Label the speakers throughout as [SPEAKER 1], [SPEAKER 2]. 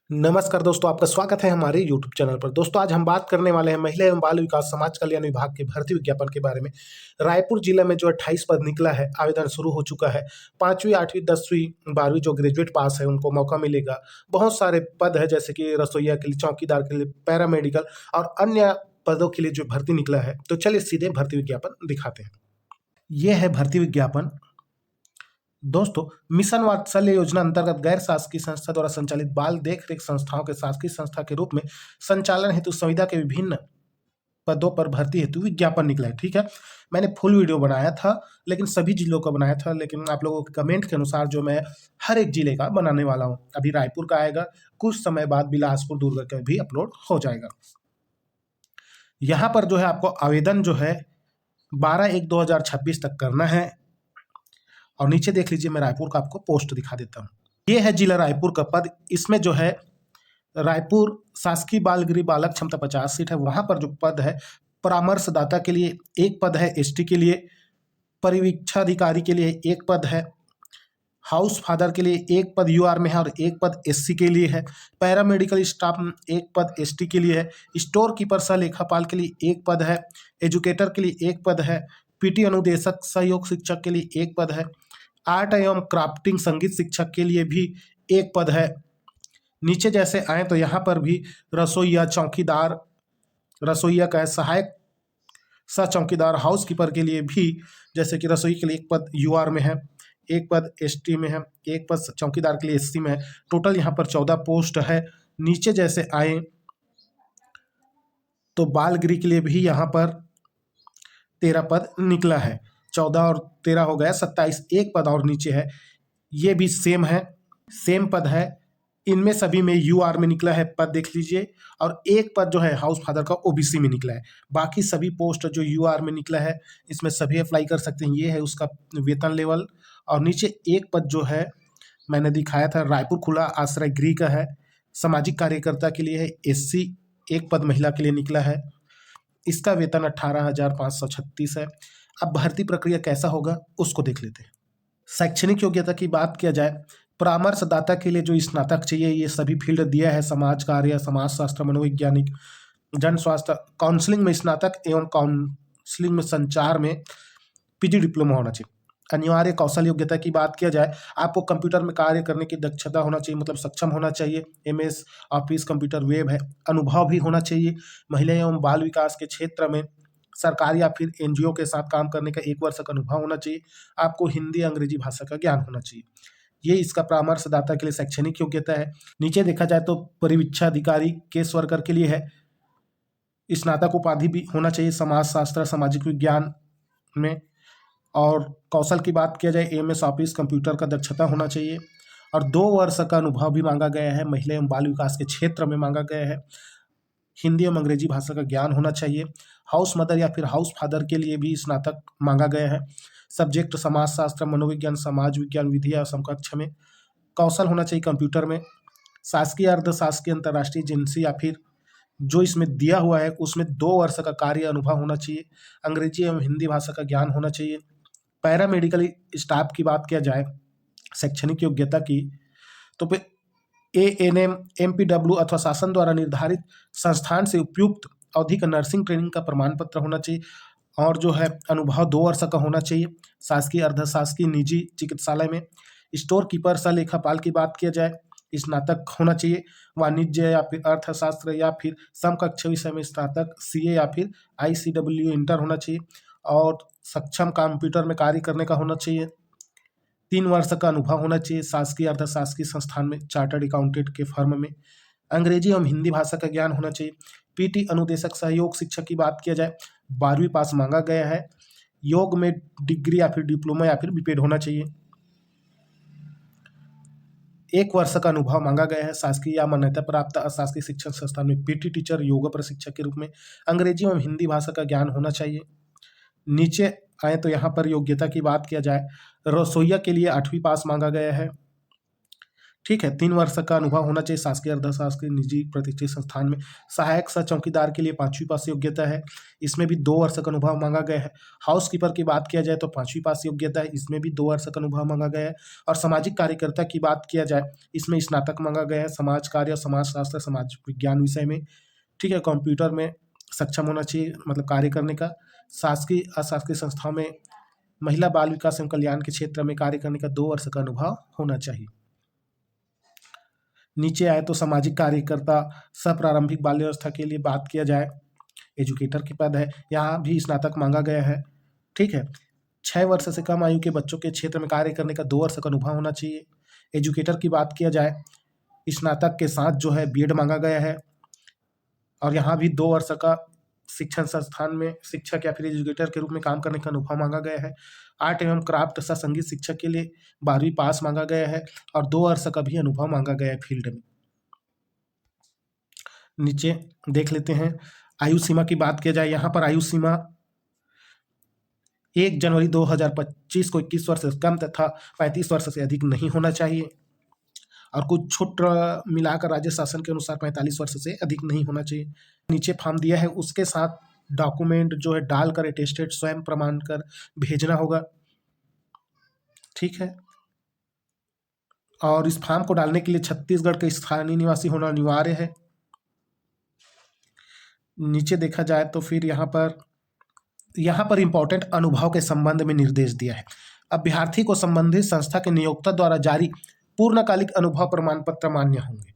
[SPEAKER 1] नमस्कार दोस्तों, आपका स्वागत है हमारे YouTube चैनल पर। दोस्तों, आज हम बात करने वाले हैं महिला एवं बाल विकास समाज कल्याण विभाग के भर्ती विज्ञापन के बारे में। रायपुर जिले में जो 28 पद निकला है, आवेदन शुरू हो चुका है। 5वीं, 8वीं, 10वीं, 12वीं जो ग्रेजुएट पास है उनको मौका मिलेगा। बहुत सारे पद है, जैसे कि रसोइया के लिए, चौकीदार के लिए, पैरामेडिकल और अन्य पदों के लिए जो भर्ती निकला है। तो चलिए सीधे भर्ती विज्ञापन दिखाते हैं। ये है भर्ती विज्ञापन। दोस्तों, मिशन वात्सल्य योजना अंतर्गत गैर शासकीय संस्था द्वारा संचालित बाल देख रेख संस्थाओं के शासकीय संस्था के रूप में संचालन हेतु संविदा के विभिन्न पदों पर भर्ती हेतु विज्ञापन निकला है। ठीक है, मैंने फुल वीडियो बनाया था, लेकिन सभी जिलों का बनाया था, लेकिन आप लोगों के कमेंट के अनुसार जो मैं हर एक जिले का बनाने वाला हूँ। अभी रायपुर का आएगा, कुछ समय बाद बिलासपुर, दुर्ग का भी अपलोड हो जाएगा। यहाँ पर जो है आपको आवेदन जो है 12/1/2026 तक करना है। और नीचे देख लीजिए, मैं रायपुर का आपको पोस्ट दिखा देता हूँ। ये है जिला रायपुर का पद। इसमें जो है रायपुर शासकीय बाल गृह बालक क्षमता 50 सीट है। वहां पर जो पद है, परामर्शदाता के लिए एक पद है, एसटी के लिए, परिवीक्षाधिकारी के लिए एक पद है, हाउस फादर के लिए एक पद यूआर में है और एक पद एससी के लिए है, पैरामेडिकल स्टाफ एक पद एसटी के लिए है, स्टोर कीपर सह लेखापाल के लिए एक पद है, एजुकेटर के लिए एक पद है, पीटी अनुदेशक सहयोग शिक्षक के लिए एक पद है, आर्ट एवं क्राफ्टिंग संगीत शिक्षक के लिए भी एक पद है। नीचे जैसे आए तो यहाँ पर भी रसोइया, चौकीदार, रसोइया का है, सहायक सह चौकीदार, हाउस कीपर के लिए भी, जैसे कि रसोई के लिए एक पद यूआर में है, एक पद एसटी में है, एक पद चौकीदार के लिए एससी में है। टोटल यहाँ पर 14 पोस्ट है। नीचे जैसे आए तो बाल गृह के लिए भी यहाँ पर 13 पद निकला है। 14 और 13 हो गया 27, एक पद और नीचे है, ये भी सेम है, सेम पद है। इनमें सभी में यूआर में निकला है पद, देख लीजिए। और एक पद जो है हाउस फादर का ओबीसी में निकला है। बाकी सभी पोस्ट जो यूआर में निकला है, इसमें सभी अप्लाई कर सकते हैं। ये है उसका वेतन लेवल। और नीचे एक पद जो है मैंने दिखाया था, रायपुर खुला आश्रय गृह का है, सामाजिक कार्यकर्ता के लिए है, एससी। एक पद महिला के लिए निकला है, इसका वेतन 18,536 है। अब भर्ती प्रक्रिया कैसा होगा उसको देख लेते हैं। शैक्षणिक योग्यता की बात किया जाए, परामर्शदाता के लिए जो स्नातक चाहिए, ये सभी फील्ड दिया है, समाज कार्य, समाज शास्त्र, मनोवैज्ञानिक, जन स्वास्थ्य, काउंसलिंग में स्नातक एवं काउंसलिंग में संचार में पीजी डिप्लोमा होना चाहिए। अनिवार्य कौशल योग्यता की बात किया जाए, आपको कंप्यूटर में कार्य करने की दक्षता होना चाहिए, मतलब सक्षम होना चाहिए। एमएस ऑफिस, कंप्यूटर, वेब है। अनुभव भी होना चाहिए। महिला एवं बाल विकास के क्षेत्र में सरकार या फिर एनजीओ के साथ काम करने का 1 वर्ष का अनुभव होना चाहिए। आपको हिंदी, अंग्रेजी भाषा का ज्ञान होना चाहिए। ये इसका परामर्शदाता के लिए शैक्षणिक योग्यता है। नीचे देखा जाए तो परिवीक्षाधिकारी केस वर्कर के लिए है, स्नातक उपाधि भी होना चाहिए समाज शास्त्र, सामाजिक विज्ञान में। और कौशल की बात किया जाए, एमएस ऑफिस, कंप्यूटर का दक्षता होना चाहिए। और 2 वर्ष का अनुभव भी मांगा गया है, महिला एवं बाल विकास के क्षेत्र में मांगा गया है। हिंदी एवं अंग्रेजी भाषा का ज्ञान होना चाहिए। हाउस मदर या फिर हाउस फादर के लिए भी स्नातक मांगा गया है। सब्जेक्ट समाज शास्त्र, मनोविज्ञान, समाज विज्ञान, विधि या समकक्ष में। कौशल होना चाहिए कंप्यूटर में। शासकीय, अर्ध शासकीय, अंतर्राष्ट्रीय एजेंसी या फिर जो इसमें दिया हुआ है उसमें 2 वर्ष का कार्य अनुभव होना चाहिए। अंग्रेजी एवं हिंदी भाषा का ज्ञान होना चाहिए। पैरामेडिकल स्टाफ की बात किया जाए शैक्षणिक योग्यता की, तो एएनएम, एमपीडब्ल्यू अथवा शासन द्वारा निर्धारित संस्थान से उपयुक्त अवधि का नर्सिंग ट्रेनिंग का प्रमाण पत्र होना चाहिए। और जो है अनुभव 2 वर्ष का होना चाहिए। शासकीय, अर्ध शासकीय, निजी चिकित्सालय में। स्टोर कीपर सह लेखापाल की बात किया जाए, स्नातक होना चाहिए। वाणिज्य या फिर अर्थशास्त्र या फिर समकक्ष विषय में स्नातक, सीए या फिर आईसीडब्ल्यू इंटर होना चाहिए। और सक्षम कंप्यूटर में कार्य करने का होना चाहिए। 3 वर्ष का अनुभव होना चाहिए शासकीय, अर्ध शासकीय संस्थान में, चार्टर्ड अकाउंटेंट के फर्म में। अंग्रेजी एवं हिंदी भाषा का ज्ञान होना चाहिए। पीटी अनुदेशक सहयोग शिक्षक की बात किया जाए, 12वीं पास मांगा गया है। योग में डिग्री या फिर डिप्लोमा या फिर बीपेड होना चाहिए। 1 वर्ष का अनुभव मांगा गया है शासकीय या मान्यता प्राप्त अशासकीय शिक्षण संस्थान में पीटी टीचर, योगा प्रशिक्षक के रूप में। अंग्रेजी एवं हिंदी भाषा का ज्ञान होना चाहिए। नीचे आए तो यहाँ पर योग्यता की बात किया जाए, रसोइया के लिए 8वीं पास मांगा गया है। ठीक है। 3 वर्ष का अनुभव होना चाहिए शासकीय, अर्धशासकीय, निजी प्रतिष्ठित संस्थान में। सहायक सह चौकीदार के लिए 5वीं पास योग्यता है, इसमें भी 2 वर्ष का अनुभव मांगा गया है। हाउस कीपर की बात किया जाए तो 5वीं पास योग्यता है, इसमें भी 2 वर्ष का अनुभव मांगा गया है। और सामाजिक कार्यकर्ता की बात किया जाए, इसमें स्नातक मांगा गया है समाज कार्य, समाज शास्त्र, समाज विज्ञान विषय में। ठीक है। कंप्यूटर में सक्षम होना चाहिए, मतलब कार्य करने का। शासकीय अशासकीय संस्थाओं में महिला बाल विकास एवं कल्याण के क्षेत्र में कार्य करने का 2 वर्ष का अनुभव होना चाहिए। नीचे आए तो सामाजिक कार्यकर्ता सह प्रारंभिक बाल व्यवस्था के लिए बात किया जाए, एजुकेटर की पद है, यहाँ भी स्नातक मांगा गया है। ठीक है। 6 वर्ष से कम आयु के बच्चों के क्षेत्र में कार्य करने का 2 वर्ष का अनुभव होना चाहिए। एजुकेटर की बात किया जाए, स्नातक के साथ जो है बीएड मांगा गया है, और यहाँ भी 2 वर्ष का शिक्षण संस्थान में शिक्षक या फिर एजुकेटर के रूप में काम करने का अनुभव मांगा गया है। आर्ट एवं क्राफ्ट तथा संगीत शिक्षक के लिए 12वीं पास मांगा गया है, और 2 वर्ष का भी अनुभव मांगा गया है फील्ड में। नीचे देख लेते हैं, आयु सीमा की बात किया जाए, यहाँ पर आयु सीमा 1 जनवरी 2025 को 21 वर्ष से कम तथा 35 वर्ष से अधिक नहीं होना चाहिए, और कुछ छूट मिलाकर राज्य शासन के अनुसार 45 वर्ष से अधिक नहीं होना चाहिए। नीचे फॉर्म दिया है, उसके साथ डॉक्यूमेंट जो है डालकर अटेस्टेड स्वयं प्रमाण कर भेजना होगा। ठीक है। और इस फॉर्म को डालने के लिए छत्तीसगढ़ के स्थानीय निवासी होना अनिवार्य है। नीचे देखा जाए तो फिर यहाँ पर इंपॉर्टेंट अनुभव के संबंध में निर्देश दिया है। अभ्यर्थी को संबंधित संस्था के नियोक्ता द्वारा जारी पूर्णकालिक अनुभव प्रमाण पत्र मान्य होंगे।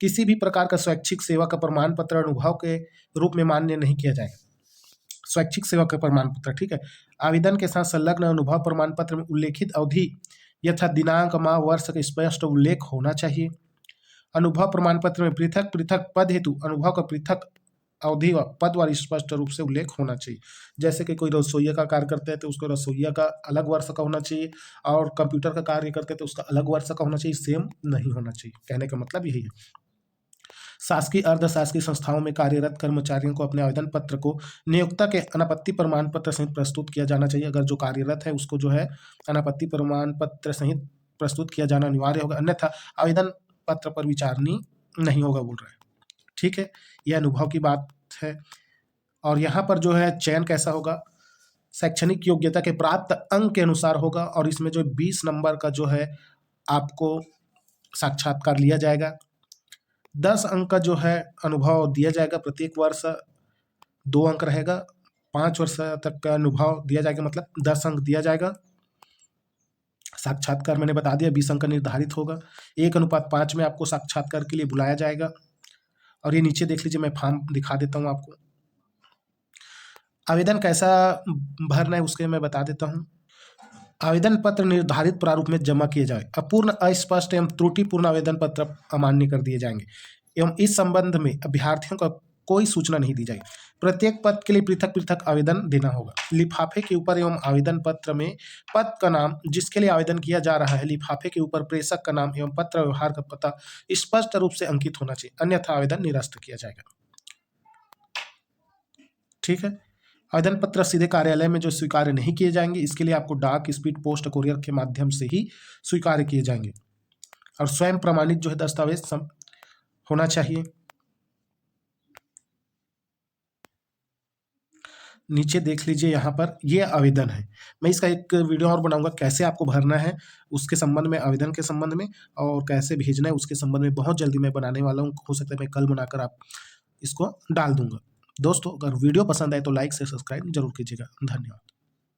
[SPEAKER 1] किसी भी प्रकार का स्वैच्छिक सेवा का प्रमाण पत्र अनुभव के रूप में मान्य नहीं किया जाएगा। स्वैच्छिक सेवा का प्रमाण पत्र। ठीक है। आवेदन के साथ संलग्न अनुभव प्रमाण पत्र में उल्लेखित अवधि यथा दिनांक, माह, वर्ष का स्पष्ट उल्लेख होना चाहिए। अनुभव प्रमाण पत्र में पृथक पृथक पद हेतु अनुभव का पृथक अवधि व पद वाली स्पष्ट रूप से उल्लेख होना चाहिए। जैसे कि कोई रसोइया का कार्य करता है तो उसको रसोइया का अलग वर्ष का होना चाहिए, और कंप्यूटर का कार्य करते हैं तो उसका अलग वर्ष का होना चाहिए, सेम नहीं होना चाहिए। कहने का मतलब यही है। शासकीय अर्धशासकीय संस्थाओं में कार्यरत कर्मचारियों को अपने आवेदन पत्र को नियोक्ता के अनापत्ति प्रमाण पत्र सहित प्रस्तुत किया जाना चाहिए। अगर जो कार्यरत है उसको जो है अनापत्ति प्रमाण पत्र सहित प्रस्तुत किया जाना अनिवार्य होगा, अन्यथा आवेदन पत्र पर विचारणीय नहीं होगा, बोल रहे हैं। ठीक है। यह अनुभव की बात है। और यहाँ पर जो है चयन कैसा होगा, शैक्षणिक योग्यता के प्राप्त अंक के अनुसार होगा, और इसमें जो 20 नंबर का जो है आपको साक्षात्कार लिया जाएगा। 10 अंक का जो है अनुभव दिया जाएगा, प्रत्येक वर्ष 2 अंक रहेगा। 5 वर्ष तक का अनुभव दिया जाएगा, मतलब 10 अंक दिया जाएगा। साक्षात्कार मैंने बता दिया 20 अंक का निर्धारित होगा। 1:5 में आपको साक्षात्कार के लिए बुलाया जाएगा। और ये नीचे देख लीजिए, मैं फॉर्म दिखा देता हूँ आपको। आवेदन कैसा भरना है उसके मैं बता देता हूँ। आवेदन पत्र निर्धारित प्रारूप में जमा किए जाए। अपूर्ण, अस्पष्ट एवं त्रुटिपूर्ण आवेदन पत्र अमान्य कर दिए जाएंगे एवं इस संबंध में अभ्यर्थियों का कोई सूचना नहीं दी जाएगी। प्रत्येक पद के लिए पृथक पृथक आवेदन देना होगा। लिफाफे के ऊपर एवं आवेदन पत्र में पद का नाम जिसके लिए आवेदन किया जा रहा है, लिफाफे के ऊपर प्रेषक का नाम एवं पत्र व्यवहार का पता स्पष्ट रूप से अंकित होना चाहिए, अन्यथा आवेदन निरस्त किया जाएगा। ठीक है। आवेदन पत्र सीधे कार्यालय में जो स्वीकार्य नहीं किए जाएंगे, इसके लिए आपको डाक, स्पीड पोस्ट, कुरियर के माध्यम से ही स्वीकार्य किए जाएंगे। और स्वयं प्रमाणित जो है दस्तावेज होना चाहिए। नीचे देख लीजिए, यहाँ पर ये आवेदन है। मैं इसका एक वीडियो और बनाऊंगा, कैसे आपको भरना है उसके संबंध में, आवेदन के संबंध में, और कैसे भेजना है उसके संबंध में बहुत जल्दी मैं बनाने वाला हूँ। हो सकता है मैं कल बनाकर आप इसको डाल दूंगा। दोस्तों, अगर वीडियो पसंद आए तो लाइक से सब्सक्राइब जरूर कीजिएगा। धन्यवाद।